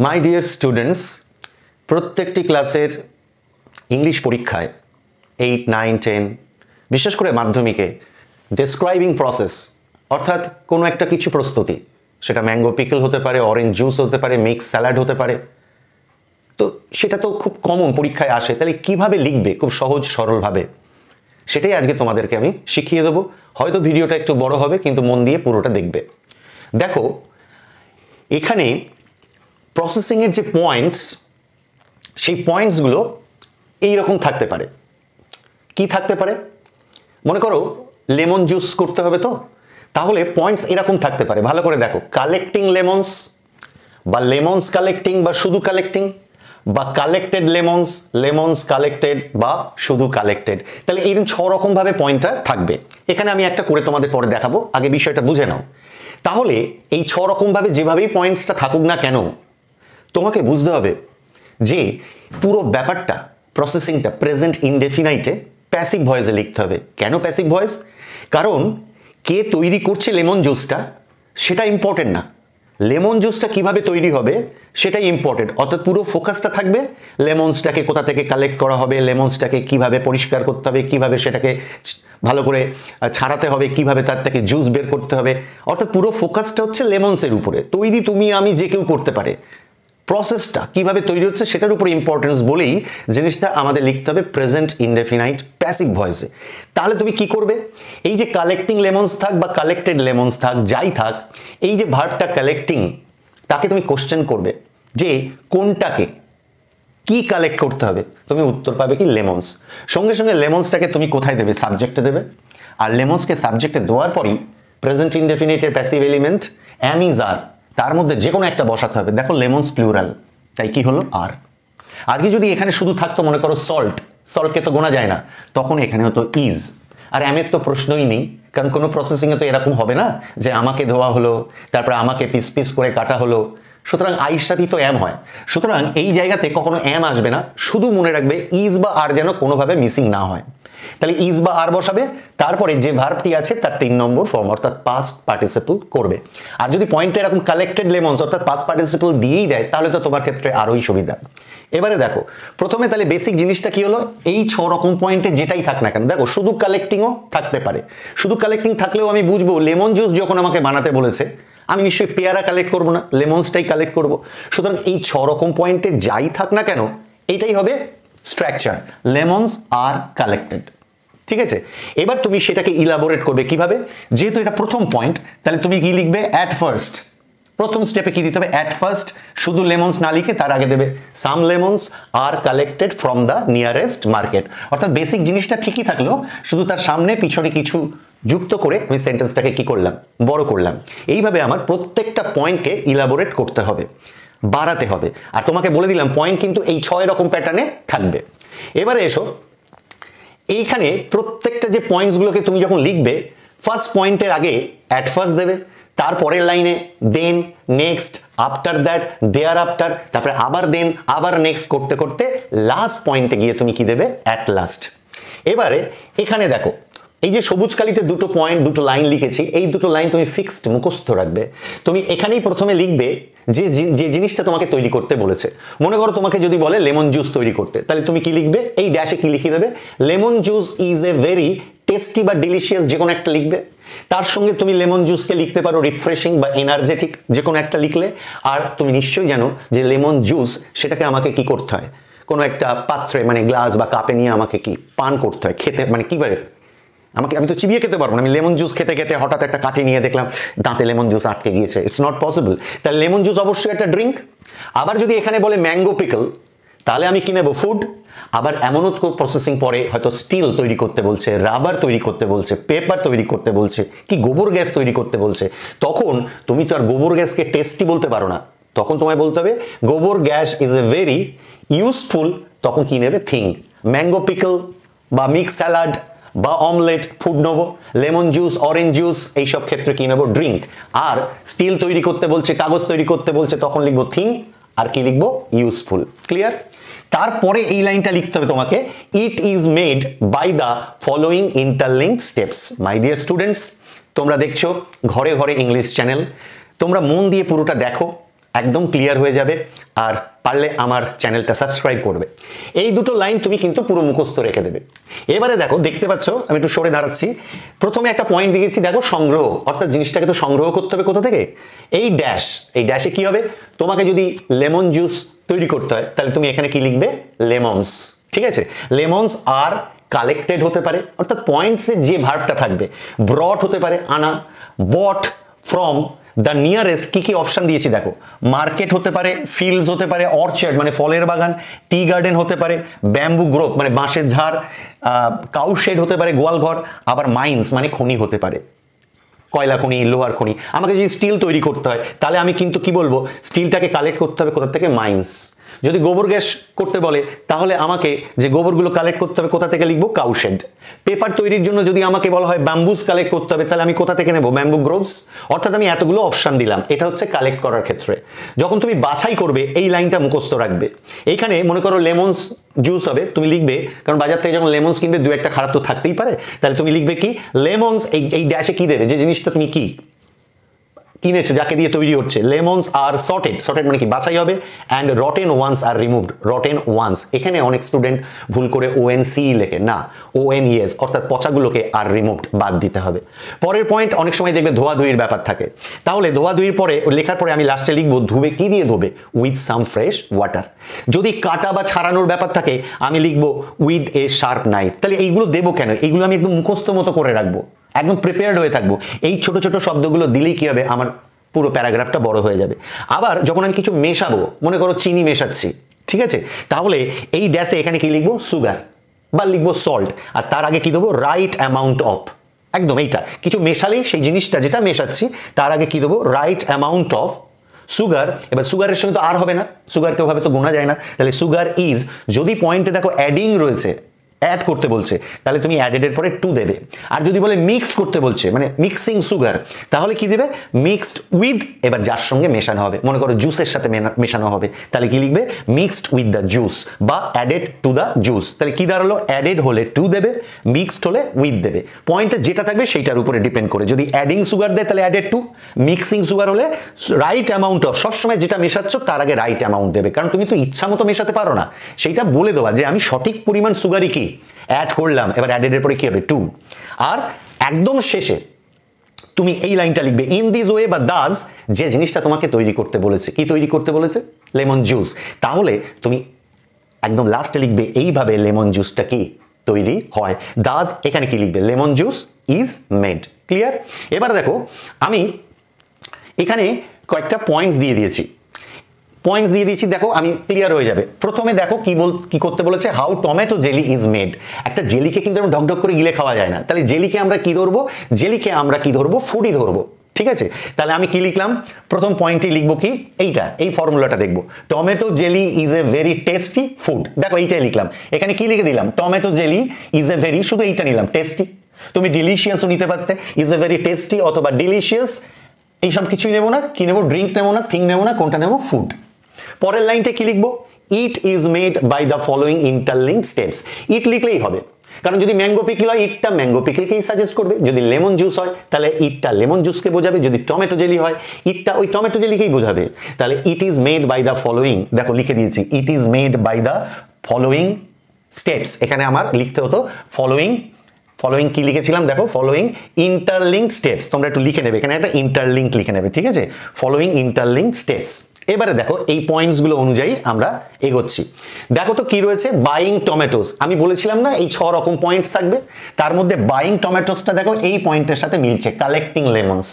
মাই dear students, প্রত্যেকটি ক্লাসের English পরীক্ষায় 8, 9, 10 বিশেষ করে মাধ্যমিকে ডেসক্রাইবিং প্রসেস অর্থাৎ কোনো একটা কিছু প্রস্তুতি, সেটা ম্যাঙ্গো পিকল হতে পারে, অরেঞ্জ জুস হতে পারে, মিক্স স্যালাড হতে পারে, তো সেটা তো খুব কমন পরীক্ষায় আসে। তাহলে কিভাবে লিখবে খুব সহজ সরলভাবে, সেটাই আজকে তোমাদেরকে আমি শিখিয়ে দেবো। হয়তো ভিডিওটা একটু বড় হবে, কিন্তু মন দিয়ে পুরোটা দেখবে। দেখো, এখানে প্রসেসিংয়ের যে পয়েন্টস, সেই পয়েন্টসগুলো এইরকম থাকতে পারে। কি থাকতে পারে? মনে করো লেমন জুস করতে হবে, তো তাহলে পয়েন্টস এরকম থাকতে পারে। ভালো করে দেখো, কালেক্টিং লেমনস বা লেমনস কালেক্টিং বা শুধু কালেক্টিং, বা কালেক্টেড লেমনস, লেমনস কালেক্টেড বা শুধু কালেক্টেড। তাহলে এই 6 রকমভাবে পয়েন্টটা থাকবে। এখানে আমি একটা করে তোমাদের পরে দেখাবো, আগে বিষয়টা বুঝে নাও। তাহলে এই 6 রকমভাবে যেভাবেই পয়েন্টসটা থাকুক না কেন, তোমাকে বুঝতে হবে যে পুরো ব্যাপারটা প্রসেসিংটা প্রেজেন্ট ইনডেফিনাইটে প্যাসিভ ভয়েসে লিখতে হবে। কেন প্যাসিভ ভয়েস? কারণ কে তৈরি করছে লেমন জুসটা সেটা ইম্পর্টেন্ট না, লেমন জুসটা কিভাবে তৈরি হবে সেটাই ইম্পর্টেন্ট। অর্থাৎ পুরো ফোকাসটা থাকবে লেমনসটাকে কোথা থেকে কালেক্ট করা হবে, লেমনসটাকে কিভাবে পরিষ্কার করতে হবে, কিভাবে সেটাকে ভালো করে ছাড়াতে হবে, কিভাবে তার থেকে জুস বের করতে হবে। অর্থাৎ পুরো ফোকাসটা হচ্ছে লেমনসের উপরে। তৈরি তুমি আমি যে কেউ করতে পারে, প্রসেসটা কিভাবে তৈরি হচ্ছে সেটার উপরে ইম্পর্টেন্স বলেই জিনিসটা আমাদের লিখতে হবে প্রেজেন্ট ইনডেফিনাইট প্যাসিভ ভয়েসে। তাহলে তুমি কি করবে? এই যে কালেক্টিং লেমনস থাক বা কালেক্টেড লেমনস থাক, যাই থাক, এই যে ভার্বটা কালেক্টিং, তাকে তুমি কোশ্চেন করবে যে কোনটাকে কি কালেক্ট করতে হবে। তুমি উত্তর পাবে কি? লেমনস। সঙ্গে সঙ্গে লেমনসটাকে তুমি কোথায় দেবে? সাবজেক্টে দেবে। আর লেমনসকে সাবজেক্টে দেওয়ার পরই প্রেজেন্ট ইনডেফিনিটের passive element am is are, তার মধ্যে যে কোনো একটা বসাতে হবে। দেখো লেমনস প্লুরাল, তাই কি হলো? আর। আজকে যদি এখানে শুধু থাকতো মনে করো সল্ট, সল্টকে তো গোনা যায় না, তখন এখানে হতো ইজ। আর অ্যামের তো প্রশ্নই নেই, কারণ কোনো প্রসেসিংয়ে তো এরকম হবে না যে আমাকে ধোয়া হলো, তারপরে আমাকে পিস পিস করে কাটা হলো। সুতরাং আইর সাথেই তো অ্যাম হয়। সুতরাং এই জায়গাতে কখনো অ্যাম আসবে না, শুধু মনে রাখবে ইজ বা আর যেন কোনোভাবে মিসিং না হয়। তাহলে ইজ বা আর বসাবে, তারপরে যে ভার্বটি আছে তার 3 নম্বর ফর্ম অর্থাৎ পাস্ট পার্টিসিপল করবে। আর যদি পয়েন্টে এরকম কালেক্টেড লেমনস অর্থাৎ পাস্ট পার্টিসিপল দিয়েই দেয়, তাহলে তো তোমার ক্ষেত্রে আরোই সুবিধা। এবারে দেখো, প্রথমে তাহলে বেসিক জিনিসটা কি হলো? এই 6 রকম পয়েন্টে যেটাই থাক না কেন, দেখো শুধু কালেক্টিংও থাকতে পারে। শুধু কালেক্টিং থাকলেও আমি বুঝবো লেমন জুস যখন আমাকে বানাতে বলেছে, আমি নিশ্চয়ই পেয়ারা কালেক্ট করবো না, লেমনসটাই কালেক্ট করবো। সুতরাং এই 6 রকম পয়েন্টে যাই থাক না কেন, এটাই হবে স্ট্রাকচার, লেমনস আর কালেক্টেড। ঠিক আছে? এবার তুমি সেটাকে ইলাবোরেট করবে কিভাবে? যেহেতু এটা প্রথম পয়েন্ট, তাহলে তুমি কি লিখবে? At first. প্রথম স্টেপে কি দিতে হবে? At first. শুধু লেমনস না লিখে তার আগে দেবে some lemons are collected from the nearest market. অর্থাৎ বেসিক জিনিসটা ঠিকই থাকলো, শুধু তার সামনে পিছনে কিছু যুক্ত করে আমি সেন্টেন্সটাকে কি করলাম? বড় করলাম। এইভাবে আমার প্রত্যেকটা পয়েন্টকে ইলাবোরেট করতে হবে, বাড়াতে হবে। আর তোমাকে বলে দিলাম পয়েন্ট কিন্তু এই 6 রকম প্যাটার্নে থাকবে। এবারে এসো, এইখানে প্রত্যেকটা যে পয়েন্টসগুলোকে তুমি যখন লিখবে, ফার্স্ট পয়েন্টের আগে অ্যাট ফার্স্ট দেবে, তারপরের লাইনে then, next, after that, thereafter, তারপরে আবার দেন, আবার নেক্সট করতে করতে লাস্ট পয়েন্টে গিয়ে তুমি কি দেবে? At last. এবারে এখানে দেখো, এই যে সবুজ কালিতে দুটো পয়েন্ট, দুটো লাইন লিখেছি, এই দুটো লাইন তুমি ফিক্সড মুখস্থ রাখবে। তুমি এখানেই প্রথমে লিখবে যে যে জিনিসটা তোমাকে তৈরি করতে বলেছে। মনে করো তোমাকে যদি বলে লেমন জুস তৈরি করতে, তাহলে তুমি কি লিখবে? এই ড্যাশে কি লিখে দেবে? Lemon juice is a very tasty বা ডিলিশিয়াস, যে কোনো একটা লিখবে। তার সঙ্গে তুমি লেমন জুসকে লিখতে পারো রিফ্রেশিং বা এনার্জেটিক, যে কোনো একটা লিখলে। আর তুমি নিশ্চয়ই জানো যে লেমন জুস সেটাকে আমাকে কি করতে হয়? কোনো একটা পাত্রে মানে গ্লাস বা কাপে নিয়ে আমাকে কি পান করতে হয়, খেতে মানে কীভাবে আমি তো চিবিয়ে খেতে পারবো না। আমি লেমন জুস খেতে খেতে হঠাৎ একটা কাঠি নিয়ে দেখলাম দাঁতে লেমন জুস আটকে গিয়েছে, ইটস নট পসিবল। তাহলে লেমন জুস অবশ্যই একটা ড্রিঙ্ক। আবার যদি এখানে বলে ম্যাঙ্গো পিকল, তাহলে আমি কি নেবো? ফুড। আবার এমনও প্রসেসিং পরে হয়তো স্টিল তৈরি করতে বলছে, রাবার তৈরি করতে বলছে, পেপার তৈরি করতে বলছে, কি গোবর গ্যাস তৈরি করতে বলছে, তখন তুমি তো আর গোবর গ্যাসকে টেস্টি বলতে পারো না। তখন তোমায় বলতে হবে গোবর gas is a very useful. তখন কি নেবে? থিং। ম্যাঙ্গো পিকল বা মিক্স স্যালাড বা অমলেট, ফুড নেবো। লেমন জুস, অরেঞ্জ জুস, এইসব ক্ষেত্রে কি নেবো? ড্রিঙ্ক। আর স্টিল তৈরি করতে বলছে, কাগজ তৈরি করতে বলছে, তখন লিখবো থিং। আর কি লিখবো? ইউজফুল। ক্লিয়ার? তারপরে এই লাইনটা লিখতে হবে তোমাকে, it is made by the following interlinked steps. My dear students, তোমরা দেখছো ঘরে ঘরে ইংলিশ চ্যানেল, তোমরা মন দিয়ে পুরোটা দেখো। একদম ক্লিয়ার হয়ে যাবে। আর পারলে আমার চ্যানেলটা সাবস্ক্রাইব করবে। এই দুটো লাইন তুমি কিন্তু পুরো মুখস্থ রেখে দেবে। এবারে দেখো, দেখতে পাচ্ছ আমি একটু সরে দাঁড়াচ্ছি, প্রথমে একটা পয়েন্ট দিয়েছি, দেখো সংগ্রহ, অর্থাৎ জিনিসটাকে তো সংগ্রহ করতে হবে কোথা থেকে, এই ড্যাশ, এই ড্যাশে কি হবে, তোমাকে যদি লেমন জুস তৈরি করতে হয় তাহলে তুমি এখানে কি লিখবে, লেমনস। ঠিক আছে, লেমনস আর কালেক্টেড হতে পারে, অর্থাৎ পয়েন্টসে যে ভার্বটা থাকবে, ব্রট হতে পারে আনা, বট ফ্রম দ্য নিয়ারেস্ট, কি কি অপশন দিয়েছি দেখো, মার্কেট হতে পারে, ফিল্ডস হতে পারে, অর্চার্ড মানে ফলের বাগান, টি গার্ডেন হতে পারে, ব্যাম্বু গ্রোভ মানে বাঁশের ঝাড়, কাউ শেড হতে পারে গোয়ালঘর, আবার মাইন্স মানে খনি হতে পারে, কয়লা খনি, লোহার খনি। আমাকে যদি স্টিল তৈরি করতে হয় তাহলে আমি কিন্তু কি বলবো, স্টিলটাকে কালেক্ট করতে হবে কোথা থেকে, মাইন্স। যদি গোবর গ্যাস করতে বলে তাহলে আমাকে যে গোবরগুলো কালেক্ট করতে হবে কোথা থেকে লিখবো, কাউশেড। পেপার তৈরির জন্য যদি আমাকে বলা হয় ব্যাম্বুস কালেক্ট করতে হবে তাহলে আমি কোথা থেকে নেব, ব্যাম্বু গ্রোভস। অর্থাৎ আমি এতগুলো অপশন দিলাম, এটা হচ্ছে কালেক্ট করার ক্ষেত্রে। যখন তুমি বাছাই করবে এই লাইনটা মুখস্থ রাখবে। এইখানে মনে করো লেমনস জুস হবে, তুমি লিখবে, কারণ বাজার থেকে যখন লেমনস কিনবে দু একটা খারাপ তো থাকতেই পারে, তাহলে তুমি লিখবে কি, লেমনস, এই ড্যাশে কি দেবে, যে জিনিসটা তুমি কি কিনেছো, যাকে দিয়ে তৈরি হচ্ছে, লেমনস আর সর্টেড, সর্টেড মানে কি বাছাই হবে, and rotten ones are removed, rotten ones, এখানে অনেক স্টুডেন্ট ভুল করে ONC লেখে, না ONES, অর্থাৎ পচাগুলোকে আর রিমুভড বাদ দিতে হবে। পরের পয়েন্ট, অনেক সময় দেখবে ধোয়াধুয়ির ব্যাপার থাকে, তাহলে ধোয়াধুয়ির পরে লেখার পরে আমি লাস্টে লিখবো ধুবে, কি দিয়ে ধোবে, উইথ সাম ফ্রেশ ওয়াটার। যদি কাটা বা ছাড়ানোর ব্যাপার থাকে আমি লিখবো উইথ এ শার্প নাইফ। তাহলে এইগুলো দেবো কেন, এইগুলো আমি একদম মুখস্থ মতো করে রাখবো, একদম প্রিপেয়ার্ড হয়ে থাকবো। এই ছোট ছোট শব্দগুলো দিলেই কি হবে, আমার পুরো প্যারাগ্রাফটা বড় হয়ে যাবে। আবার যখন আমি কিছু মেশাবো, মনে করো চিনি মেশাচ্ছি, ঠিক আছে, তাহলে এই ড্যাশে এখানে কি লিখবো, সুগার বা লিখবো সল্ট, আর তার আগে কি দেবো, রাইট অ্যামাউন্ট অফ। একদম এইটা কিছু মেশালেই সেই জিনিসটা যেটা মেশাচ্ছি তার আগে কি দেবো, রাইট অ্যামাউন্ট অফ সুগার। এবার সুগারের সঙ্গে তো আর হবে না, সুগারকে ওভাবে তো গোনা যায় না, তাহলে সুগার ইজ, যদি পয়েন্টে দেখো অ্যাডিং রয়েছে, অ্যাড করতে বলছে, তাহলে তুমি অ্যাডেডের পরে টু দেবে। আর যদি বলে মিক্স করতে বলছে, মানে মিক্সিং সুগার, তাহলে কি দেবে, মিক্সড উইথ, এবার যার সঙ্গে মেশানো হবে, মনে করো জুসের সাথে মেশানো হবে, তাহলে কি লিখবে, মিক্সড উইথ দ্য জুস বা অ্যাডেড টু দ্য জুস। তাহলে কি দাঁড়ালো, অ্যাডেড হলে টু দেবে, মিক্সড হলে উইথ দেবে। পয়েন্টে যেটা থাকবে সেইটার উপরে ডিপেন্ড করে, যদি অ্যাডিং সুগার দেয় তাহলে অ্যাডেড টু, মিক্সিং সুগার হলে রাইট অ্যামাউন্ট অফ, সবসময় যেটা মেশাচ্ছ তার আগে রাইট অ্যামাউন্ট দেবে, কারণ তুমি তো ইচ্ছা মতো মেশাতে পারো না, সেইটা বলে দেওয়া যে আমি সঠিক পরিমাণ সুগারই কি অ্যাড করলাম, এবার অ্যাডেডের পরে কি হবে, টু। আর একদম শেষে তুমি এই লাইনটা লিখবে, ইন দিস ওয়ে বা দাস, যে জিনিসটা তোমাকে তৈরি করতে বলেছে, কি তৈরি করতে বলেছে, লেমন জুস, তাহলে তুমি একদম লাস্টে লিখবে এইভাবে লেমন জুসটা কি তৈরি হয়, দাস, এখানে কি লিখবে, lemon juice is made. Clear? এবার দেখো আমি এখানে কয়েকটা পয়েন্টস দিয়ে দিয়েছি, দেখো আমি ক্লিয়ার হয়ে যাবে। প্রথমে দেখো কি করতে বলেছে, how tomato jelly is made. একটা জেলিকে কিন্তু আমরা ঢকঢক করে গিলে খাওয়া যায় না, তাহলে জেলিকে আমরা কি ধরবো, ফুডই ধরবো। ঠিক আছে, তাহলে আমি কি লিখলাম, প্রথম পয়েন্টে লিখবো কি, এই ফর্মুলাটা দেখবো, tomato jelly is a very tasty food. দেখো এইটাই লিখলাম, এখানে কি লিখে দিলাম, tomato jelly is a very, শুধু এইটা নিলাম, টেস্টি। তুমি ডিলিশিয়াসও নিতে পারতে, ইজ এ ভেরি টেস্টি অথবা ডিলিশিয়াস, এইসব কিছুই নেবো না। কি নেবো, ড্রিঙ্ক নেবো না, থিং নেবো না, কোনটা নেবো, ফুড। পরের লাইনটা কি লিখবো, it is made by the following interlinked steps. It লিখলেই হবে, কারণ যদি ম্যাঙ্গো পিকল হয় ইটটা ম্যাঙ্গো পিকলকেই সাজেস্ট করবে, যদি লেমন জুস হয় তাহলে ইটটা লেমন জুসকে বোঝাবে, যদি টমেটো জেলি হয় ইটটা ওই টমেটো জেলিকেই বোঝাবে। তাহলে it is made by the following, দেখো লিখে দিয়েছি, it is made by the following steps. এখানে আমার লিখতে হতো ফলোইং কি লিখেছিলাম, দেখো ফলোইং ইন্টারলিঙ্কড স্টেপস, তোমরা একটু লিখে নেবে, এখানে একটা ইন্টারলিঙ্ক লিখে নেবে, ঠিক আছে, ফলোইং ইন্টারলিঙ্কড স্টেপস। এবারে দেখো এই পয়েন্টসগুলো অনুযায়ী আমরা এগোচ্ছি। দেখো তো কি রয়েছে, বাইং টমেটোস, আমি বলেছিলাম না এই 6 রকম পয়েন্টস থাকবে, তার মধ্যে বাইং টমেটোসটা দেখো এই পয়েন্টের সাথে মিলছে, কালেক্টিং লেমনস,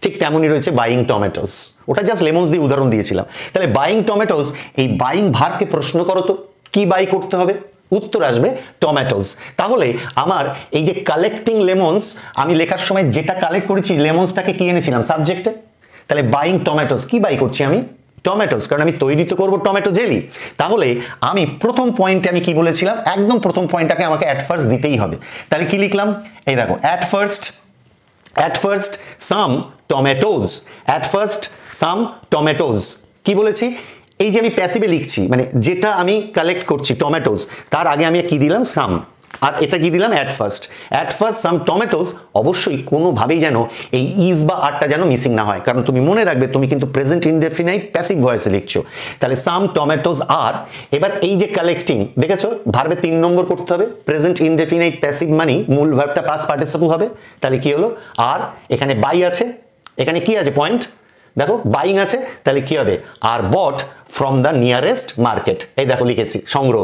ঠিক তেমনই রয়েছে বাইং টমেটোস, ওটা জাস্ট লেমনস দিয়ে উদাহরণ দিয়েছিলাম। তাহলে বাইং টমেটোস, এই বাইং ভার্বকে প্রশ্ন করো তো কি বাই করতে হবে, উত্তর আসবে টমেটোস। তাহলে আমার এই যে কালেক্টিং লেমনস, আমি লেখার সময় যেটা কালেক্ট করেছি লেমনসটাকে কি এনেছিলাম সাবজেক্টে, তাহলে বাইং টমেটোস, কি বাই করছি আমি, টমেটোস, কারণ আমি তৈরি তো করবো টমেটো জেলি। তাহলে আমি প্রথম পয়েন্টে আমি কি বলেছিলাম, একদম প্রথম পয়েন্টটাকে আমাকে অ্যাট ফার্স্ট দিতেই হবে। তাহলে কি লিখলাম, এই দেখো, অ্যাট ফার্স্ট সাম টমেটোস, কি বলেছি, এই যে আমি প্যাসিভে লিখছি, মানে যেটা আমি কালেক্ট করছি টমেটোস, তার আগে আমি কি দিলাম, সাম, আর এটা কি দিলাম অ্যাট ফার্স্ট সাম টমেটোস, অবশ্যই কোনোভাবেই যেন এই ইজ বা আরটা যেন মিসিং না হয়, কারণ তুমি মনে রাখবে তুমি কিন্তু প্রেজেন্ট ইনডেফিনাইট প্যাসিভ ভয়েসে লিখছো। তাহলে সাম টমেটোস আর, এবার এই যে কালেক্টিং দেখেছো ভার্বে 3 নম্বর করতে হবে, প্রেজেন্ট ইনডেফিনাইট প্যাসিভ মানে মূল ভার্বটা পাস্ট পার্টিসিপল হবে। তাহলে কি হলো আর, এখানে বাই আছে, এখানে কি আছে পয়েন্ট দেখো বাইং আছে, তাহলে কি হবে আর bought from the nearest market. এই দেখো লিখেছি সংগ্রহ,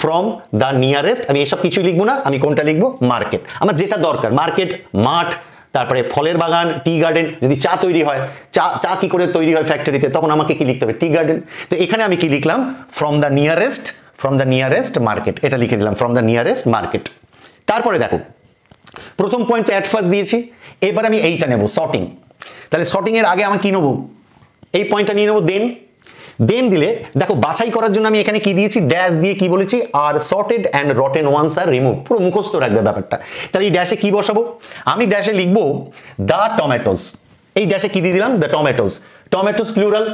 ফ্রম দ্য নিয়ারেস্ট, আমি এসব কিছুই লিখবো না, আমি কোনটা লিখবো মার্কেট, আমার যেটা দরকার মার্কেট, মাঠ, তারপরে ফলের বাগান, টি গার্ডেন, যদি চা তৈরি হয়, চা কি করে তৈরি হয় ফ্যাক্টরিতে, তখন আমাকে কি লিখতে হবে টি গার্ডেন। তো এখানে আমি কি লিখলাম ফ্রম দ্য নিয়ারেস্ট মার্কেট, এটা লিখে দিলাম ফ্রম দ্য নিয়ারেস্ট মার্কেট। তারপরে দেখো প্রথম পয়েন্ট অ্যাট ফার্স্ট দিয়েছি, এবার আমি এইটা নেব সর্টিং। তাহলে সর্টিং এর আগে আমি কি নেবো, এই পয়েন্টটা নিয়ে নেবো দেন দিলে দেখো বাছাই করার জন্য আমি এখানে কি দিয়েছি ড্যাশ দিয়ে কি বলেছি are sorted and rotten ones are remove, পুরো মুখস্থ রাখবে ব্যাপারটা। তাহলে এই ড্যাশে কি বসাবো, আমি ড্যাশে লিখবো দ্য টমেটোস, এই ড্যাশে কি দিয়ে দিলাম দ্য টমেটোস প্লুরাল,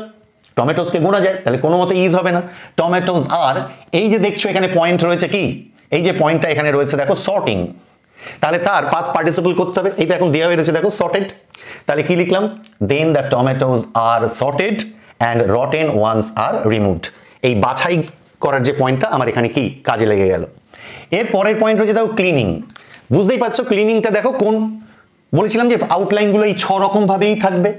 টমেটোসকে গোনা যায়, তাহলে কোনো মতে ইজ হবে না, টমেটোস আর, এই যে দেখছো এখানে পয়েন্ট রয়েছে কি, এই যে পয়েন্টটা এখানে রয়েছে দেখো সর্টিং, তাহলে তার পাস্ট পার্টিসিপল করতে হবে, এই তো এখন দেওয়া হয়ে রয়েছে দেখো সর্টেড, তাহলে কি লিখলাম then the tomatoes are sorted and rotten ones are removed. এই বাছাই করার যে পয়েন্টটা আমার এখানে কি কাজে লেগে গেল। এর পরের পয়েন্ট রয়েছে দেখো ক্লিনিং, বুঝতেই পারছো ক্লিনিংটা দেখো কোন, বলেছিলাম যে আউটলাইনগুলো এই 6 রকম ভাবেই থাকবে,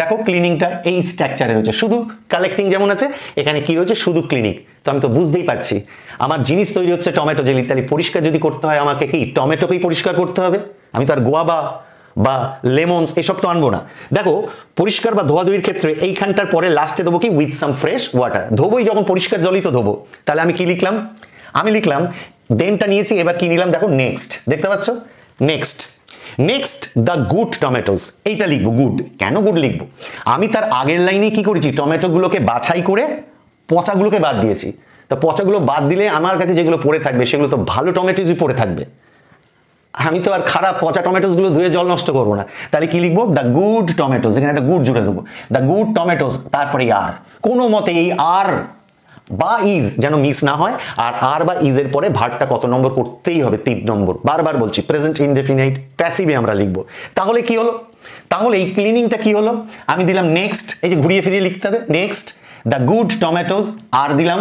দেখো ক্লিনিংটা এই স্ট্রাকচারে রয়েছে, শুধু কালেক্টিং যেমন আছে এখানে কি রয়েছে শুধু ক্লিনিক। তো আমি তো বুঝতেই পারছি আমার জিনিস তৈরি হচ্ছে টমেটো জেলি, তাহলে পরিষ্কার যদি করতে হয় আমাকে কি টমেটোকেই পরিষ্কার করতে হবে, আমি তো আর গোয়াবা বা লেমনস এসব তো আনবো না। দেখো পরিষ্কার বা ধোয়াধুয়ির ক্ষেত্রে এইখানটার পরে লাস্টে দেবো কি উইথ সাম ফ্রেশ ওয়াটার, ধোবোই যখন পরিষ্কার জলই তো ধোবো, তাহলে আমি কি লিখলাম, আমি লিখলাম দেনটা নিয়েছি, এবার কি নিলাম দেখো নেক্সট, দেখতে পাচ্ছ নেক্সট দ্য গুড টমেটোস, এইটা লিখবো গুড, কেন গুড লিখবো, আমি তার আগের লাইনে কি করেছি টমেটোগুলোকে বাছাই করে পচাগুলোকে বাদ দিয়েছি, তো পচাগুলো বাদ দিলে আমার কাছে যেগুলো পড়ে থাকবে সেগুলো তো ভালো টমেটোসই পড়ে থাকবে, আমি তো আর খারাপ পচা টমেটোস গুলো ধুয়ে জল নষ্ট করবো না, তাহলে কি লিখবো দ্য গুড টমেটোস, এখানে একটা গুড জুড়ে দেবো দ্য গুড টমেটোস, তারপরে আর, কোনো মতে এই আর বা ইজ যেন মিস না হয়, আর বা ইজের পরে ভার্বটা কত নম্বর করতেই হবে 3 নম্বর, বারবার বলছি প্রেজেন্ট ইনডেফিনাইট প্যাসিভে আমরা লিখবো। তাহলে কি হলো, তাহলে এই ক্লিনিংটা কি হলো, আমি দিলাম নেক্সট, এই যে ঘুরিয়ে ফিরিয়ে লিখতে হবে নেক্সট দ্য গুড টমেটোস, আর দিলাম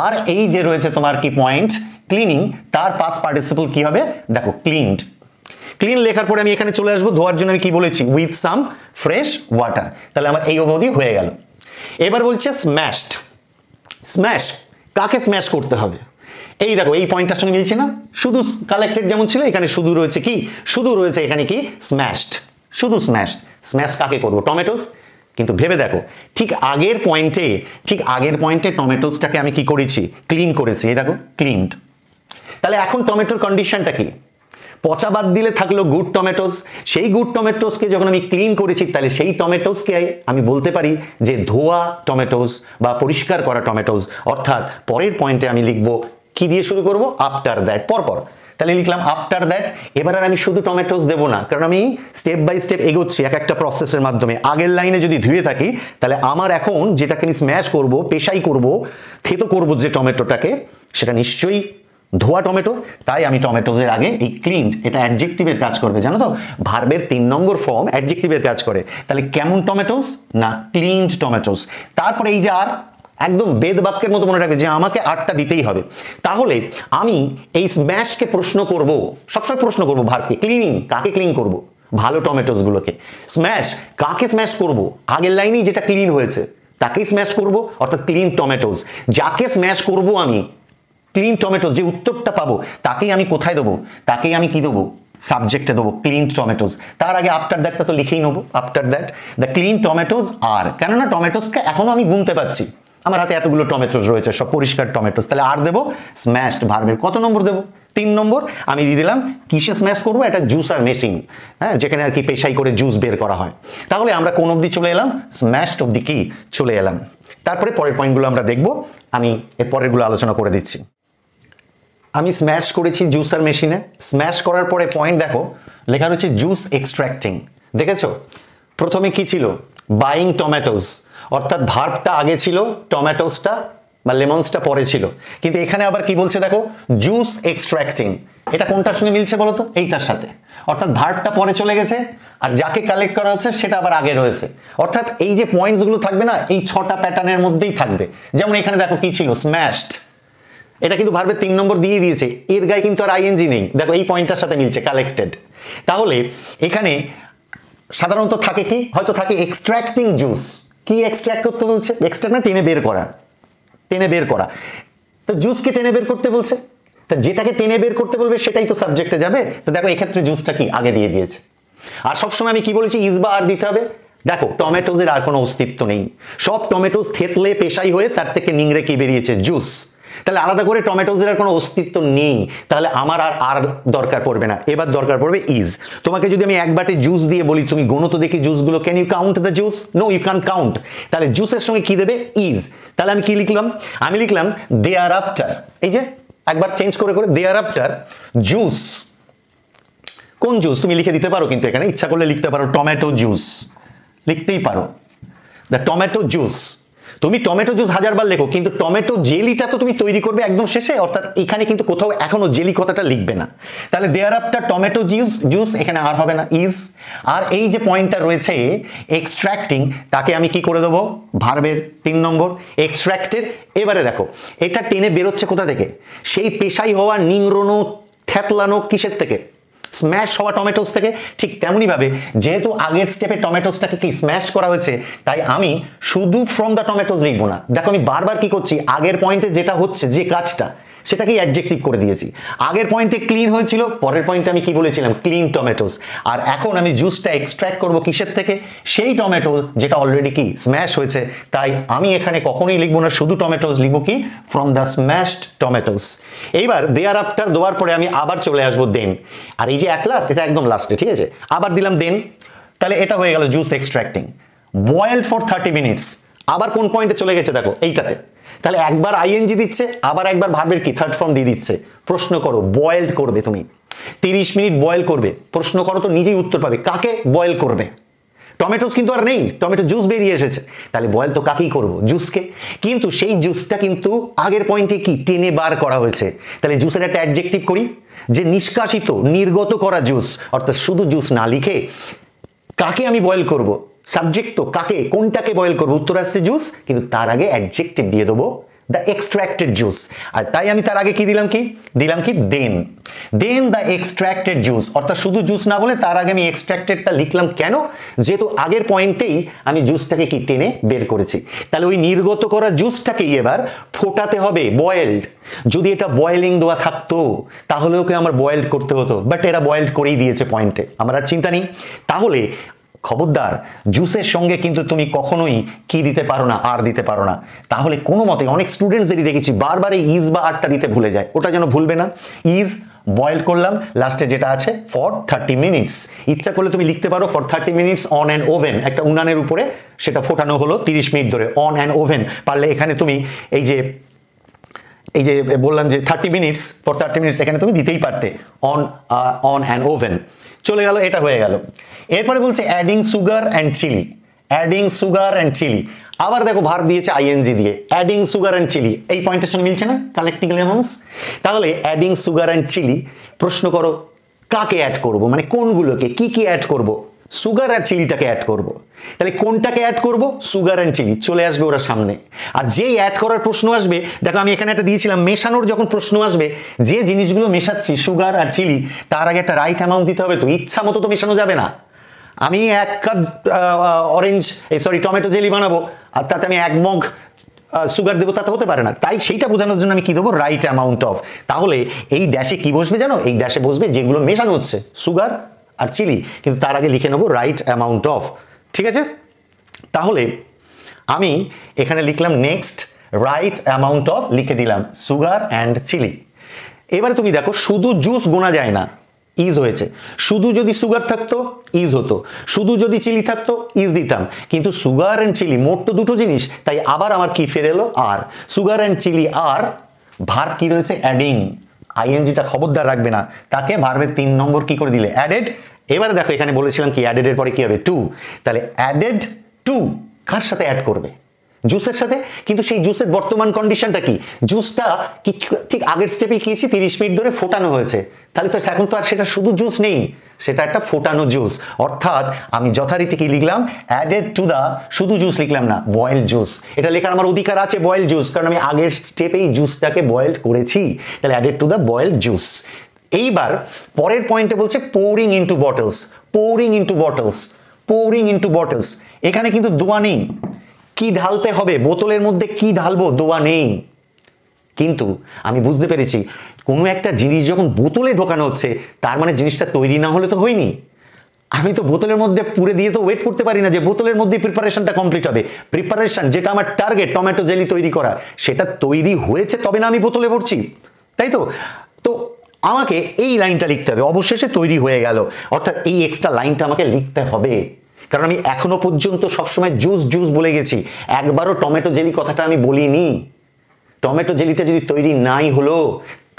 আর এই যে রয়েছে তোমার কি পয়েন্ট ক্লিনিং, তার পাস্ট পার্টিসিপল কি হবে দেখো ক্লিন লেখার পরে আমি এখানে চলে আসবো ধোয়ার জন্য, আমি কি বলেছি উইথ সাম ফ্রেশ ওয়াটার, তাহলে আমার এই অবধি হয়ে গেল। এবার বলছে স্ম্যাশ, কাকে স্ম্যাশ করতে হবে, এই দেখো এই পয়েন্টটার সঙ্গে মিলছে না, শুধু কালেক্টেড যেমন ছিল এখানে শুধু রয়েছে কি, শুধু রয়েছে এখানে কি স্ম্যাশড, শুধু স্ম্যাশ কাকে করবো টমেটোস, কিন্তু ভেবে দেখো ঠিক আগের পয়েন্টে টমেটোসটাকে আমি কি করেছি ক্লিন করেছি, এই দেখো ক্লিনড, তাহলে এখন টমেটোর কন্ডিশনটা কি, পচা বাদ দিলে থাকলো গুড টমেটোস, সেই গুড টমেটোসকে যখন আমি ক্লিন করেছি তাহলে সেই টমেটোসকে আমি বলতে পারি যে ধোয়া টমেটোস বা পরিষ্কার করা টমেটোস, অর্থাৎ পরের পয়েন্টে আমি লিখবো কি দিয়ে শুরু করব আফটার দ্যাট, পরপর, তাহলে লিখলাম আফটার দ্যাট। এবার আর আমি শুধু টমেটোস দেবো না, কারণ আমি স্টেপ বাই স্টেপ এগোচ্ছি এক একটা প্রসেসের মাধ্যমে, আগের লাইনে যদি ধুয়ে থাকি তাহলে আমার এখন যেটাকে আমি স্ম্যাশ করবো পেশাই করবো থেতো করবো যে টমেটোটাকে, সেটা নিশ্চয়ই ধোয়া টমেটো, তাই আমি টমেটোজের আগে এই ক্লিনড, এটা অ্যাডজেক্টিভের কাজ করবে, জানো তো ভার্বের 3 নম্বর ফর্ম অ্যাডজেক্টিভের কাজ করে, তাহলে কেমন টমেটোস না ক্লিনড টমেটোস, তারপরে এই যে আর একদম বেদ বাক্যের মতো মনে রাখবে যে আমাকে আরটা দিতেই হবে, তাহলে আমি এই স্ম্যাশকে প্রশ্ন করব, সবসময় প্রশ্ন করব ভার্বকে, ক্লিনিং কাকে ক্লিন করব ভালো টমেটোস গুলোকে, স্ম্যাশ কাকে স্ম্যাশ করব আগের লাইনেই যেটা ক্লিন হয়েছে তাকেই স্ম্যাশ করব, অর্থাৎ ক্লিন টমেটোস, যাকে স্ম্যাশ করব আমি ক্লিন টমেটোস, যে উত্তরটা পাবো তাকেই আমি কোথায় দেবো, তাকেই আমি কি দেবো সাবজেক্টে দেবো ক্লিন টমেটোস, তার আগে আফটার দ্যাটটা তো লিখেই নেবো, after that the clean tomatoes are, কেননা টমেটোসকে এখনো আমি গুনতে পারছি, আমার হাতে এতগুলো টমেটোস রয়েছে সব পরিষ্কার টমেটোস, তাহলে আর দেবো স্ম্যাশড ভার্বের কত নম্বর দেবো 3 নম্বর, আমি দিয়ে দিলাম কিসে স্ম্যাশ করবো, একটা জুসার মেশিন, হ্যাঁ যেখানে আর কি পেশাই করে জুস বের করা হয়, তাহলে আমরা কোন অবধি চলে এলাম স্ম্যাশড অবধি কি চলে এলাম, তারপরে পরের পয়েন্টগুলো আমরা দেখবো, আমি এর পরেরগুলো আলোচনা করে দিচ্ছি। আমি স্ম্যাশ করেছি জুসার মেশিনে, স্ম্যাশ করার পরে পয়েন্ট দেখো লেখা রয়েছে জুস এক্সট্র্যাক্টিং, দেখেছো প্রথমে কি ছিল বাইং টমেটোস, অর্থাৎ ভার্বটা আগে ছিল টমেটোসটা বা লেমনসটা পরে ছিল, কিন্তু এখানে আবার কি বলছে দেখো, জুস এক্সট্র্যাক্টিং। এটা কোনটার সঙ্গে মিলছে বলো তো? এইটার সাথে। অর্থাৎ ভার্বটা পরে চলে গেছে আর যাকে কালেক্ট করা হচ্ছে সেটা আবার আগে রয়েছে। অর্থাৎ এই যে পয়েন্টসগুলো থাকবে না, এই 6টা প্যাটার্নের মধ্যেই থাকবে। যেমন এখানে দেখো কি ছিল, স্ম্যাশড, এটা কিন্তু ভার্বের 3 নম্বর দিয়ে দিয়েছে, এর গায়ে কিন্তু আর আইএনজি নেই, দেখো এই পয়েন্টটার সাথে মিলছে, কালেক্টেড। তাহলে এখানে সাধারণত থাকে কি, হয়তো থাকে এক্সট্র্যাক্টিং জুস। কি এক্সট্র্যাক্ট করতে বলছে? এক্সট্র্যাক্ট না, টেনে বের করা, টেনে বের করা। তো জুসকে টেনে বের করতে বলছে, তা যেটাকে টেনে বের করতে বলবে সেটাই তো সাবজেক্টে যাবে। তো দেখো এক্ষেত্রে জুসটা কি আগে দিয়ে দিয়েছে। আর সবসময় আমি কি বলেছি, ইজ বা আর দিতে হবে। দেখো টমেটোজের আর কোনো অস্তিত্ব নেই, সব টমেটোজ থেতলে পেশাই হয়ে তার থেকে নিংড়ে কি বেরিয়েছে, জুস। তাহলে আলাদা করে টমেটোজের আর কোনো অস্তিত্ব নেই, তাহলে আমার আর দরকার পড়বে না, এবার দরকার পড়বে ইজ। তোমাকে যদি আমি এক বাটি জুস দিয়ে বলি তুমি গোনো তো দেখি জুসগুলো, can you count the juice? No, you can count. তাহলে জুসের সঙ্গে কি দেবে, ইজ। তাহলে আমি কি লিখলাম, আমি লিখলাম দেয়ার আফটার, এই যে একবার চেঞ্জ করে করে, দেয়ার আফটার জুস। কোন জুস তুমি লিখে দিতে পারো, কিন্তু এখানে ইচ্ছা করলে লিখতে পারো টমেটো জুস, লিখতেই পারো, দ্য টমেটো জুস। তুমি টমেটো জুস 1000বার লেখো, কিন্তু টমেটো জেলিটা তো তুমি তৈরি করবে একদম শেষে, অর্থাৎ এখানে কিন্তু কোথাও এখনো জেলি কথাটা লিখবে না। তাহলে দেয়ার আফটার টমেটো জুস, এখানে আর হবে না, ইজ। আর এই যে পয়েন্টটা রয়েছে এক্সট্র্যাক্টিং, তাকে আমি কি করে দেবো, ভার্বের 3 নম্বর এক্সট্র্যাক্টেড। এবারে দেখো এটা টেনে বেরোচ্ছে কোথা থেকে, সেই পেশাই হওয়া, নিংড়ানো, থ্যাতলানো কিসের থেকে, স্ম্যাশ হওয়া টমেটোস থেকে। ঠিক তেমনই ভাবে যেহেতু আগের স্টেপে টমেটোসটাকে কি স্ম্যাশ করা হয়েছে, তাই আমি শুধু ফ্রম দ্য টমেটোস লিখবো না। দেখো আমি বারবার কি করছি, আগের পয়েন্টে যেটা হচ্ছে যে কাজটা সেটাকেই অ্যাডজেক্টিভ করে দিয়েছি। আগের পয়েন্টে ক্লিন হয়েছিল, পরের পয়েন্টে আমি কি বলেছিলাম, ক্লিন টমেটোস। আর এখন আমি জুসটা এক্সট্র্যাক্ট করব কিসের থেকে, সেই টমেটো যেটা অলরেডি কি স্ম্যাশ হয়েছে। তাই আমি এখানে কখনোই লিখবো না শুধু টমেটোস, লিখবো কি ফ্রম দ্য স্ম্যাশড টমেটোস। এইবার দেয়ার আফটার দেওয়ার পরে আমি আবার চলে আসবো দেন। আর এই যে অ্যাট লাস্ট, এটা একদম লাস্টে, ঠিক আছে, আবার দিলাম দেন। তাহলে এটা হয়ে গেল জুস এক্সট্র্যাক্টিং। বয়েলড ফর 30 মিনিটস, আবার কোন পয়েন্টে চলে গেছে দেখো, এইটাতে। তাহলে একবার আইএনজি দিচ্ছে, আবার একবার ভার্বের কি থার্ড ফর্ম দিয়ে দিচ্ছে। প্রশ্ন করো, বয়েলড করবে তুমি 30 মিনিট বয়েল করবে, প্রশ্ন করো তো নিজেই উত্তর পাবে, কাকে বয়েল করবে। টমেটোস কিন্তু আর নেই, টমেটো জুস বেরিয়ে এসেছে, তাহলে বয়েল তো কাকেই করবো, জুসকে। কিন্তু সেই জুসটা কিন্তু আগের পয়েন্টে কি টেনে বার করা হয়েছে, তাহলে জুসের একটা অ্যাডজেক্টিভ করি, যে নিষ্কাশিত, নির্গত করা জুস। অর্থাৎ শুধু জুস না লিখে কাকে আমি বয়েল করব, সাবজেক্ট তো কাকে, কোনটাকে বয়েল করবো, উত্তর আসছে জুস, কিন্তু তার আগে অ্যাডজেক্টিভ দিয়ে দেবো দ্য এক্সট্র্যাক্টেড জুস। আর তাই আমি তার আগে কি দিলাম, কি দেন, দেন দ্য এক্সট্র্যাক্টেড জুস। অর্থাৎ শুধু জুস না বলে তার আগে আমি এক্সট্র্যাক্টেডটা লিখলাম, কেন, যেহেতু আগের পয়েন্টেই আমি জুসটাকে কি টেনে বের করেছি। তাহলে ওই নির্গত করা জুসটাকেই এবার ফোটাতে হবে, বয়েলড। যদি এটা বয়েলিং দেওয়া থাকতো তাহলে ওকে আমার বয়েলড করতে হতো, বাট এরা বয়েলড করেই দিয়েছে পয়েন্টে, আমার আর চিন্তা নেই। তাহলে খবরদার জুসের সঙ্গে কিন্তু তুমি কখনোই কি দিতে পারো না, আর দিতে পারো না। তাহলে কোনো মতে অনেক স্টুডেন্টসদেরই দেখেছি বারবার এই ইজ বা আরটা দিতে ভুলে যায়, ওটা যেন ভুলবে না। ইজ বয়েল করলাম, লাস্টে যেটা আছে ফর 30 মিনিটস। ইচ্ছা করলে তুমি লিখতে পারো for 30 minutes on an oven, একটা উনানের উপরে সেটা ফোটানো হলো 30 মিনিট ধরে, অন অ্যান ওভেন। পারলে এখানে তুমি এই যে বললাম যে 30 মিনিটস, ফর 30 মিনিটস, এখানে তুমি দিতেই পারতে অন অ্যান ওভেন। চলে গেল, এটা হয়ে গেল। এরপরে বলছে adding sugar and chilli, adding sugar and chilli. আবার দেখো ভার্ব দিয়েছে আইএনজি দিয়ে, অ্যাডিং সুগার অ্যান্ড চিলি, এই পয়েন্টের সঙ্গে মিলছে না, কালেক্টিং লেমনস। তাহলে অ্যাডিং সুগার অ্যান্ড চিলি, প্রশ্ন করো কাকে অ্যাড করব, মানে কোনগুলোকে, কি অ্যাড করব, সুগার আর চিলিটাকে অ্যাড করব। তাহলে কোনটাকে অ্যাড করব, সুগার অ্যান্ড চিলি, চলে আসবে ওরা সামনে। আর যেই অ্যাড করার প্রশ্ন আসবে, দেখো আমি এখানে একটা দিয়েছিলাম মেশানোর যখন প্রশ্ন আসবে, যে জিনিসগুলো মেশাচ্ছি সুগার আর চিলি, তার আগে একটা রাইট অ্যামাউন্ট দিতে হবে। তো ইচ্ছা মতো তো মেশানো যাবে না। আমি 1 কাপ টমেটো জেলি বানাবো আর তাতে আমি 1 মগ সুগার দেবো, তাতে হতে পারে না। তাই সেইটা বোঝানোর জন্য আমি কি দেবো, রাইট অ্যামাউন্ট অফ। তাহলে এই ড্যাশে কি বসবে জানো, এই ড্যাশে বসবে যেগুলো মেশানো হচ্ছে, সুগার আর চিলি, কিন্তু তার আগে লিখে নেবো রাইট অ্যামাউন্ট অফ। ঠিক আছে, তাহলে আমি এখানে লিখলাম নেক্সট রাইট অ্যামাউন্ট অফ, লিখে দিলাম সুগার অ্যান্ড চিলি। এবারে তুমি দেখো শুধু জুস গোনা যায় না, ইজ হয়েছে। শুধু যদি সুগার থাকতো ইজ হতো, শুধু যদি চিলি থাকতো ইজ দিতাম, কিন্তু সুগার অ্যান্ড চিলি মোট তো দুটো জিনিস, তাই আবার আমার কি ফিরে এলো, are. Sugar and chilli are, verb কি রয়েছে, অ্যাডিং, আইএনজিটা খবরদার রাখবে না, তাকে ভার্বের 3 নম্বর কি করে দিলে, অ্যাডেড। এবারে দেখো এখানে বলেছিলাম কি অ্যাডেড এর পরে কি হবে, টু। তাহলে অ্যাডেড টু, কার সাথে অ্যাড করবে, জুসের সাথে, কিন্তু সেই জুসের বর্তমান কন্ডিশনটা কি, জুসটা কি ঠিক আগের স্টেপে খেয়েছি 30 মিনিট ধরে ফোটানো হয়েছে, তাহলে তো এখন তো আর সেটা শুধু জুস নেই, সেটা একটা ফোটানো জুস। অর্থাৎ আমি যথারীতি কি লিখলাম, অ্যাডেড টু দা, শুধু জুস লিখলাম না, বয়েলড জুস। এটা লেখার আমার অধিকার আছে, বয়েলড জুস, কারণ আমি আগের স্টেপেই জুসটাকে বয়েলড করেছি, তাহলে added to the boiled juice. এইবার পরের পয়েন্টে বলছে pouring into bottles, pouring into bottles, pouring into bottles. এখানে কিন্তু দোয়া নেই, কি ঢালতে হবে, বোতলের মধ্যে কি ঢালবো, দোয়া নেই। কিন্তু আমি বুঝতে পেরেছি কোনো একটা জিনিস যখন বোতলে ঢোকানো হচ্ছে, তার মানে জিনিসটা তৈরি না হলে তো হয়নি। আমি তো বোতলের মধ্যে পুরে দিয়ে তো ওয়েট করতে পারি না যে বোতলের মধ্যে প্রিপারেশনটা কমপ্লিট হবে। প্রিপারেশন যেটা আমার টার্গেট টমেটো জেলি তৈরি করা, সেটা তৈরি হয়েছে তবে না আমি বোতলে ভরছি, তাই তো। তো আমাকে এই লাইনটা লিখতে হবে, অবশেষে তৈরি হয়ে গেল, অর্থাৎ এই এক্সট্রা লাইনটা আমাকে লিখতে হবে, কারণ আমি এখনো পর্যন্ত সবসময় জুস জুস বলে গেছি, একবারও টমেটো জেলি কথাটা আমি বলিনি। টমেটো জেলিটা যদি তৈরি নাই হলো,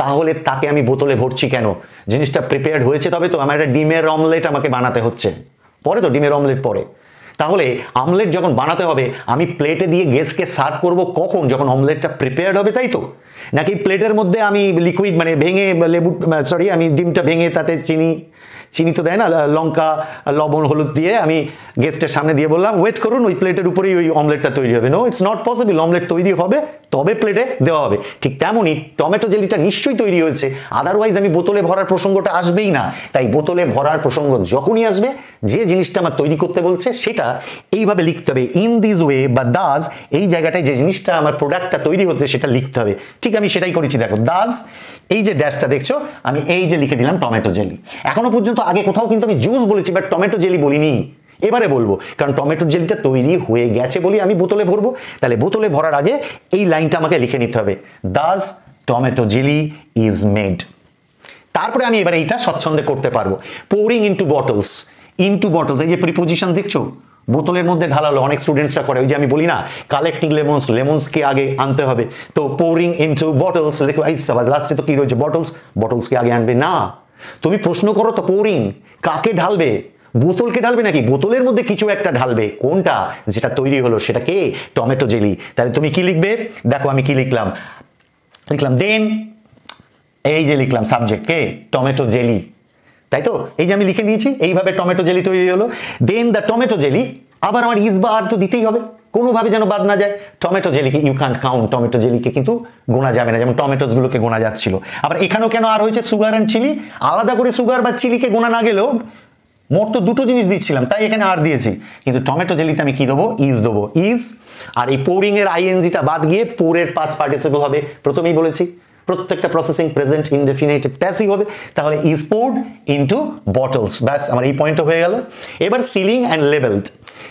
তাহলে তাকে আমি বোতলে ভরছি কেন? জিনিসটা প্রিপেয়ার্ড হয়েছে তবে তো। আমার একটা ডিমের অমলেট আমাকে বানাতে হচ্ছে, পরে তো ডিমের অমলেট পরে। তাহলে অমলেট যখন বানাতে হবে, আমি প্লেটে দিয়ে গেস্টকে সার্ভ করব কখন, যখন অমলেটটা প্রিপেয়ার্ড হবে, তাই তো। নাকি প্লেটের মধ্যে আমি লিকুইড মানে ভেঙে লেবু, সরি আমি ডিমটা ভেঙে তাতে চিনি তো দেয় না, লঙ্কা লবণ হলুদ দিয়ে আমি গেস্টের সামনে দিয়ে বললাম ওয়েট করুন, ওই প্লেটের উপরেই ওই অমলেটটা তৈরি হবে। No, it's not possible. Omelette তৈরি হবে তবে প্লেটে দেওয়া হবে। ঠিক তেমনই টমেটো জেলিটা নিশ্চয়ই তৈরি হয়েছে, আদারওয়াইজ আমি বোতলে ভরার প্রসঙ্গটা আসবেই না। তাই বোতলে ভরার প্রসঙ্গ যখনই আসবে, যে জিনিসটা আমার তৈরি করতে বলছে সেটা এইভাবে লিখতে হবে, ইন দিস ওয়ে বা দাস, এই জায়গাটায় যে জিনিসটা আমার প্রোডাক্টটা তৈরি হতে সেটা লিখতে হবে। ঠিক আমি সেটাই করেছি, দেখো দাস, এই যে ড্যাশটা দেখছো, আমি এই যে লিখে দিলাম টমেটো জেলি। এখনো পর্যন্ত আগে কোথাও কিন্তু আমি জুস বলেছি, বাট টমেটো জেলি বলিনি। এবারে বলবো, কারণ টমেটো জেলিটা তৈরি হয়ে গেছে বলি আমি বোতলে ভরবো। তাহলে বোতলে ভরার আগে এই লাইনটা আমাকে লিখে নিতে হবে, Das tomato jelly is made. তারপরে আমি এবার এইটা স্বচ্ছন্দে করতে পারবো। Pouring into bottles, into bottles, এই যে প্রিপোজিশন দেখছো, বোতলের মধ্যে ঢালালো। অনেক স্টুডেন্টসরা করে, ওই যে আমি বলি না কালেক্টিং লেমন্স, লেমন্সকে আগে আনতে হবে, তো পোরিং ইনটু বটলস দেখো, এই সব লাস্টে তো কি রয়েছে, বটলস, বটলসকে আগে আনবে না। তুমি প্রশ্ন করো তো পোরিং কাকে ঢালবে, বোতলকে ঢালবে নাকি বোতলের মধ্যে কিছু একটা ঢালবে, কোনটা, যেটা তৈরি হলো সেটা কে, টমেটো জেলি। তাহলে তুমি কি লিখবে, দেখো আমি কি লিখলাম, দেন এই যে লিখলাম সাবজেক্ট কে, টমেটো জেলি, তাই তো। এই যে আমি লিখে নিয়েছি, এইভাবে টমেটো জেলি তৈরি হলো। দেন দ্য টমেটো জেলি, আবার আমার ইজ বা আর তো দিতেই হবে, কোনোভাবে যেন বাদ না যায়। টমেটো জেলিকে ইউ ক্যান্ট কাউন্ট, টমেটো জেলিকে কিন্তু গোনা যাবে না, যেমন টমেটোসগুলোকে গোনা যাচ্ছিল। আবার এখানেও কেন আর হয়েছে, সুগার অ্যান্ড চিলি, আলাদা করে সুগার বা চিলিকে গোনা না গেলেও মোট তো দুটো জিনিস দিচ্ছিলাম, তাই এখানে আর দিয়েছি। কিন্তু টমেটো জেলিতে আমি কি দেবো, ইজ দেবো, ইজ। আর এই পোরিং এর আইএনজিটা বাদ গিয়ে পোরের পাস্ট পার্টিসিপল হবে, প্রথমেই বলেছি প্রত্যেকটা প্রসেসিং প্রেজেন্ট ইনডেফিনিট প্যাসিভ হবে। তাহলে ইজ পোর্ড ইনটু বটলস, ব্যাস আমার এই পয়েন্টটা হয়ে গেল। এবার সিলিং অ্যান্ড লেবেলড।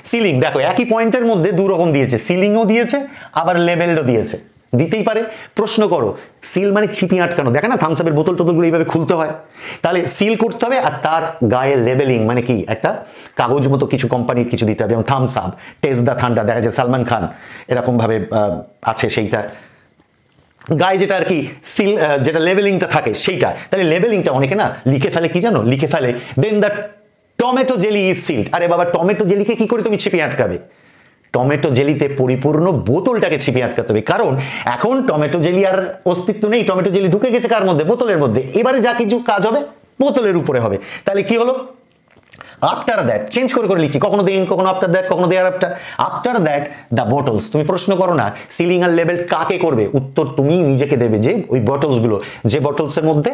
সিলিং দেখো একই পয়েন্টের মধ্যে দু রকম দিয়েছে, সিলিংও দিয়েছে আবার লেবেলডও দিয়েছে, দিতেই পারে। প্রশ্ন করো, সিল মানে ছিপি আটকানো, দেখে না থামস আপের বোতল টোতলগুলো এইভাবে খুলতে হয়, তাহলে সিল করতে হবে আর তার গায়ে লেবেলিং মানে কি একটা কাগজ মতো কিছু কোম্পানির কিছু দিতে হবে, যেমন Thums Up, taste the thunder, দেখা যায় সালমান খান এরকমভাবে আছে, সেইটা গায়ে যেটা আর কি সিল, যেটা লেবেলিংটা থাকে সেইটা। তাহলে লেবেলিংটা অনেকে না লিখে ফেলে, কি জানো, লিখে ফেলে দেন the tomato jelly is sealed. আরে বাবা, টমেটো জেলিকে কি করে তুমি ছিপি আটকাবে, টমেটো জেলিতে পরিপূর্ণ বোতলটাকে ছিপে আটকাতে হবে, কারণ এখন টমেটো জেলি আর অস্তিত্ব নেই, টমেটো জেলি ঢুকে গেছে কার মধ্যে, বোতলের মধ্যে। এবারে যা কিছু কাজ হবে বোতলের উপরে হবে। তাহলে কি হলো, আফটার দ্যাট, চেঞ্জ করে করে লিখছি, কখনো দেন, কখনো আফটার দ্যাট, কখনো thereafter. After that the bottles. তুমি প্রশ্ন করো না সিলিং আর লেবেল কাকে করবে, উত্তর তুমি নিজেকে দেবে, যে ওই বটলসগুলো, যে বটলসের মধ্যে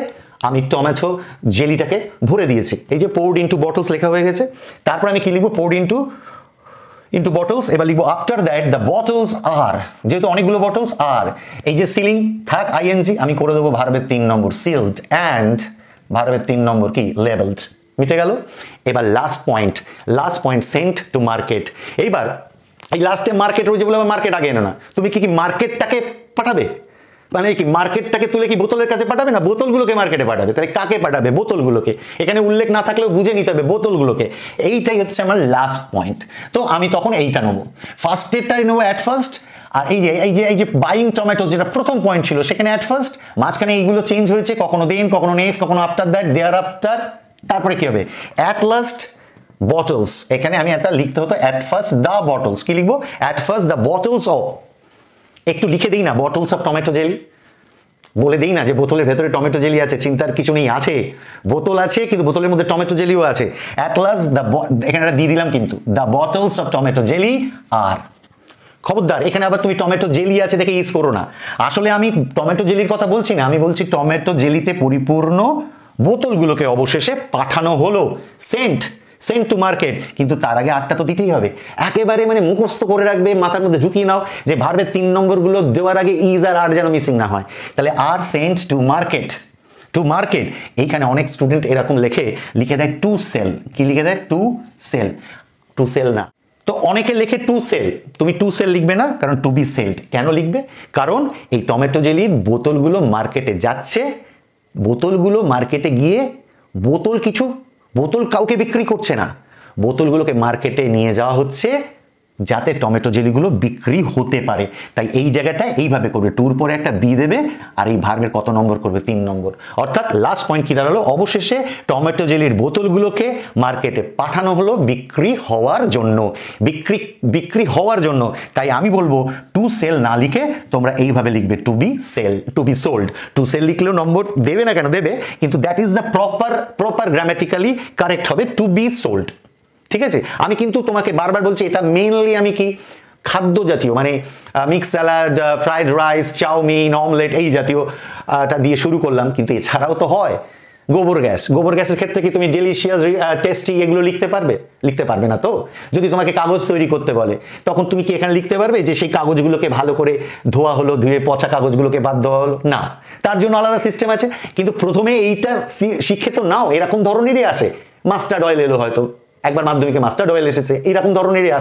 আমি টমেটো জেলিটাকে ভরে দিয়েছি। এই যে পোর্ড ইনটু বটলস লেখা হয়ে গেছে, তারপর আমি কি লিখবো, পোর্ড ইনটু বটলস। এবার লিখবো আফটার দ্যাট দ্য বটলস আর, যেহেতু অনেকগুলো বটলস আর, এই যে সিলিং থাক আইএনজি, আমি করে দেবো ভার্বের 3 নম্বর সিলড, অ্যান্ড ভার্বের 3 নম্বর কি লেবেলড, মিটে গেল। এবার last point sent to market. এইবার এই লাস্টে মার্কেট রয়েছে বলে মার্কেট আগে এনো না, তুমি কি মার্কেটটাকে পাঠাবে, মানে কি মার্কেটটাকে তুলে কি বোতলের কাছে পাঠাবে না, বোতলগুলোকে মার্কেটে পাঠাবে। তাহলে কাকে পাঠাবে, বোতলগুলোকে। এখানে উল্লেখ না থাকলেও বুঝে নিতে হবে বোতলগুলোকে। এইটাই হচ্ছে আমার লাস্ট পয়েন্ট। তো আমি তখন এইটা নেবো, ফার্স্টেরটাই নেবো অ্যাট ফার্স্ট। আর এই যে বাইং টমেটো যেটা প্রথম পয়েন্ট ছিল সেখানে অ্যাট ফার্স্ট, মাঝখানে এইগুলো চেঞ্জ হয়েছে, কখনো দেন, কখনো নেক্সট, কখনো আফটার দ্যাট, দেয়ার আফটার, তারপরে কি হবে অ্যাট লাস্ট, বটলস, এখানে আমি একটা লিখতে হতো অ্যাট ফার্স্ট দ্য বটলস, কি লিখবো? At first the bottles of, একটু লিখে দিই না, বটলস অফ টমেটো জেলি, বলে দিই না যে বোতলের ভেতরে টমেটো জেলি আছে, চিন্তার কিছু নেই, আছে বোতল আছে কিন্তু বোতলের মধ্যে টমেটো জেলিও আছে। অ্যাট লাস্ট দ্য, এখানে একটা দিয়ে দিলাম কিন্তু, the bottles of tomato jelly আর, খবরদার এখানে আবার তুমি টমেটো জেলি আছে দেখে ইউজ করো না, আসলে আমি টমেটো জেলির কথা বলছি না, আমি বলছি টমেটো জেলিতে পরিপূর্ণ বোতলগুলোকে অবশেষে পাঠানো হলো, সেন্ট টু মার্কেট। কিন্তু তার আগে আটটা তো দিতেই হবে, একেবারে মানে মুখস্থ করে রাখবে, মাথার মধ্যে ঢুকিয়ে নাও যে ভার্বের 3 নম্বরগুলো দেওয়ার আগে ইজ আর আর যেন মিসিং না হয়। তাহলে আর sent to market, to market, এইখানে অনেক স্টুডেন্ট এরকম লিখে দেয় টু সেল, কি লিখে দেয়? টু সেল, টু সেল না, তো অনেকে লেখে টু সেল, তুমি টু সেল লিখবে না, কারণ টু বি সেলড। কেন লিখবে? কারণ এই টমেটো জেলির বোতলগুলো মার্কেটে যাচ্ছে, বোতলগুলো মার্কেটে গিয়ে বোতল কাউকে বিক্রি করছে না, বোতলগুলোকে মার্কেটে নিয়ে যাওয়া হচ্ছে যাতে টমেটো জেলিগুলো বিক্রি হতে পারে। তাই এই জায়গাটা এইভাবে করবে, টুর পরে একটা বি দেবে আর এই ভার্বের কত নম্বর করবে? 3 নম্বর। অর্থাৎ লাস্ট পয়েন্ট কি দাঁড়ালো? অবশেষে টমেটো জেলির বোতলগুলোকে মার্কেটে পাঠানো হলো বিক্রি হওয়ার জন্য, বিক্রি হওয়ার জন্য। তাই আমি বলবো টু সেল না লিখে তোমরা এইভাবে লিখবে to be sold. To sell লিখলেও নম্বর দেবে না, কেন দেবে, কিন্তু that is the proper grammatically correct হবে টু বি সোল্ড। ঠিক আছে, আমি কিন্তু তোমাকে বারবার বলছি এটা মেইনলি আমি কি খাদ্য জাতীয়, মানে mix salad, fried rice, chowmein, omelette এই জাতীয়টা দিয়ে শুরু করলাম, কিন্তু এছাড়াও তো হয় গোবর গ্যাসের ক্ষেত্রে কি তুমি ডেলিশিয়াস, টেস্টি এগুলো লিখতে পারবে না তো? যদি তোমাকে কাগজ তৈরি করতে বলে তখন তুমি কি এখানে লিখতে পারবে যে সেই কাগজগুলোকে ভালো করে ধোয়া হলো, ধুয়ে পচা কাগজগুলোকে বাদ দেওয়া হলো? না, তার জন্য আলাদা সিস্টেম আছে। কিন্তু প্রথমে এইটা শিখে তো নাও, এরকম ধরনেরই আসে, মাস্টার্ড অয়েল এলো হয়তো, একবার মাধ্যমিকে মাস্টার্ড অয়েল এসেছে, এইরকম ধরনেরই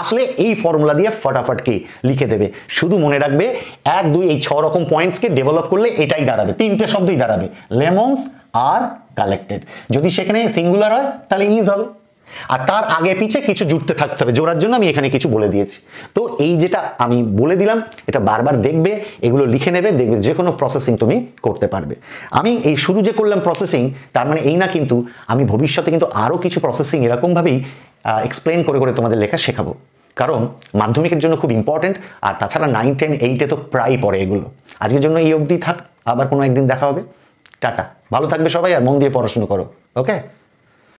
আসলে এই ফর্মুলা দিয়ে ফটাফট কি লিখে দেবে। শুধু মনে রাখবে 1, 2 এই 6 রকম পয়েন্টসকে ডেভেলপ করলে এটাই দাঁড়াবে, 3টে শব্দই দাঁড়াবে, লেমনস আর কালেক্টেড। যদি সেখানে সিঙ্গুলার হয় তাহলে ইজ হবে, আর তার আগে পিছে কিছু জুড়তে থাকতে হবে, জোড়ার জন্য আমি এখানে কিছু বলে দিয়েছি। তো এই যেটা আমি বলে দিলাম এটা বারবার দেখবে, এগুলো লিখে নেবে, দেখবে যে কোনো প্রসেসিং তুমি করতে পারবে। আমি এই শুরু যে করলাম প্রসেসিং, তার মানে এই না কিন্তু আমি ভবিষ্যতে কিন্তু আরও কিছু প্রসেসিং এরকমভাবেই এক্সপ্লেন করে করে তোমাদের লেখা শেখাবো, কারণ মাধ্যমিকের জন্য খুব ইম্পর্টেন্ট। আর তাছাড়া 9, 10, 8-এ তো প্রায় পড়ে এগুলো। আজকের জন্য এই অবধি থাক, আবার কোনো একদিন দেখা হবে। টাটা, ভালো থাকবে সবাই আর মন দিয়ে পড়াশুনো করো। ওকে।